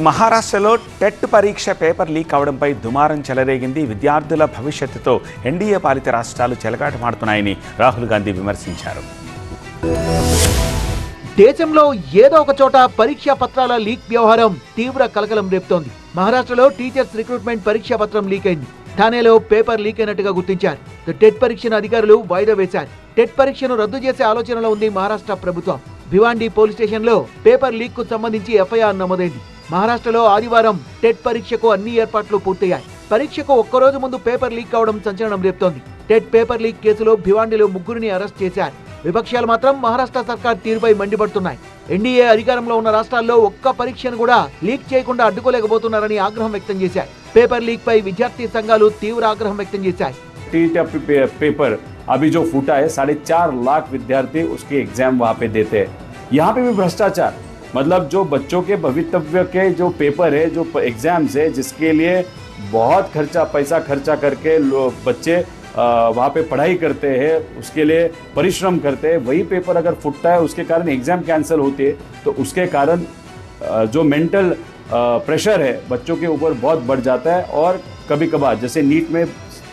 మహారాష్ట్రలో టెట్ పరీక్ష paper leak అవడంపై దుమారం చెలరేగింది. విద్యార్థుల భవిష్యత్తుతో ఎన్డీఏ పాలిత రాష్ట్రాలు చెలగాటమాడుతున్నాయని రాహుల్ గాంధీ విమర్శించారు. దేశంలో ఏదో ఒక చోట పరీక్షా పత్రాల లీక్ వ్యవహారం తీవ్ర కలకలం రేపుతోంది. మహారాష్ట్రలో టీచర్స్ రిక్రూట్మెంట్ పరీక్షా పత్రం లీక్ అయింది. ఠానేలో పేపర్ లీక్ అయినట్టుగా గుర్తించారు. టెట్ పరీక్షను అధికారులు వాయిదా వేశారు. టెట్ పరీక్షను రద్దు చేసే ఆలోచనలో ఉంది మహారాష్ట్ర ప్రభుత్వం. భివాండి పోలీస్ స్టేషన్లో పేపర్ లీక్ కు సంబంధించి ఎఫ్ఐఆర్ నమోదైంది. మహారాష్ట్రలో ఆదివారం టెట్ పరీక్షకు అన్ని ఏర్పాట్లు పూర్తయ్యాయి. పరీక్షకు ఒక్కరోజు ముందు పేపర్ లీక్ కావడం సంచలనం రేపుతోంది. టెట్ పేపర్ లీక్ కేసులో భివాండిలో 3 అరెస్ట్ చేశారు. విపక్షాలు మాత్రం మహారాష్ట్ర సర్కార్ తీరుపై మండిపడుతున్నాయి. ఎన్డీఏ అధికారంలో ఉన్న రాష్ట్రాల్లో ఒక్క పరీక్షను కూడా లీక్ చేయకుండా అడ్డుకోలేకపోతున్నారని ఆగ్రహం వ్యక్తం చేశారు. పేపర్ లీక్ పై విద్యార్థి సంఘాలు తీవ్ర ఆగ్రహం వ్యక్తం చేశాయి. पेपर अभी जो फूटा है 4.5 लाख विद्यार्थी उसके एग्जाम वहाँ पे देते हैं. यहाँ पे भी भ्रष्टाचार, मतलब जो बच्चों के भवितव्य के जो पेपर है, जो एग्जाम्स है, जिसके लिए बहुत पैसा खर्चा करके बच्चे वहाँ पे पढ़ाई करते हैं, उसके लिए परिश्रम करते हैं, वही पेपर अगर फूटता है उसके कारण एग्जाम कैंसिल होती है. तो उसके कारण जो मेंटल प्रेशर है बच्चों के ऊपर बहुत बढ़ जाता है. और कभी कभार जैसे नीट में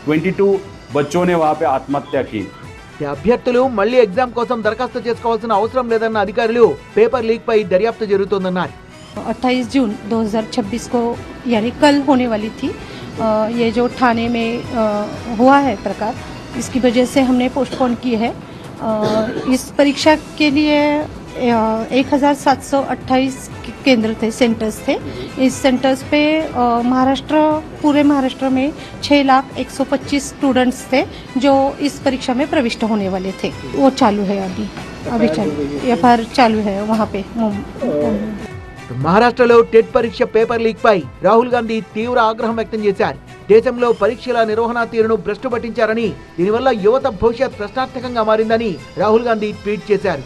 22 बच्चों ने वहाँ पे आत्महत्या की. అభ్యర్థులు మళ్లీ ఎగ్జామ్ కోసం దరఖాస్తు చేసుకోవాల్సిన అవసరం లేదన్న అధికారులు పేపర్ లీక్ పై దర్యాప్తు జరుగుతోందన్నారు. 28 जून 2026 को यानी कल होने वाली थी ये जो ठाणे में हुआ है प्रकार, इसकी वजह से हमने पोस्टपोन की है. इस परीक्षा के लिए 1728 केंद्र थे, सेंटर्स थे. इस सेंटर्स पे पूरे महाराष्ट्र में 6,01,25 स्टूडेंट्स थे जो इस परीक्षा में प्रविष्ट होने वाले थे. वो चालू है अभी चालू एफआईआर चालू है वहाँ पे. మహారాష్ట్రలో టెట్ పరీక్ష పేపర్ లీక్ పై రాహుల్ గాంధీ తీవ్ర ఆగ్రహం వ్యక్తం చేశారు. దేశంలో పరీక్షల నిర్వహణ తీరును భ్రష్టు పట్టించారని, దీనివల్ల యువత భవిష్యత్ ప్రశ్నార్థకంగా మారిందని రాహుల్ గాంధీ ట్వీట్ చేశారు.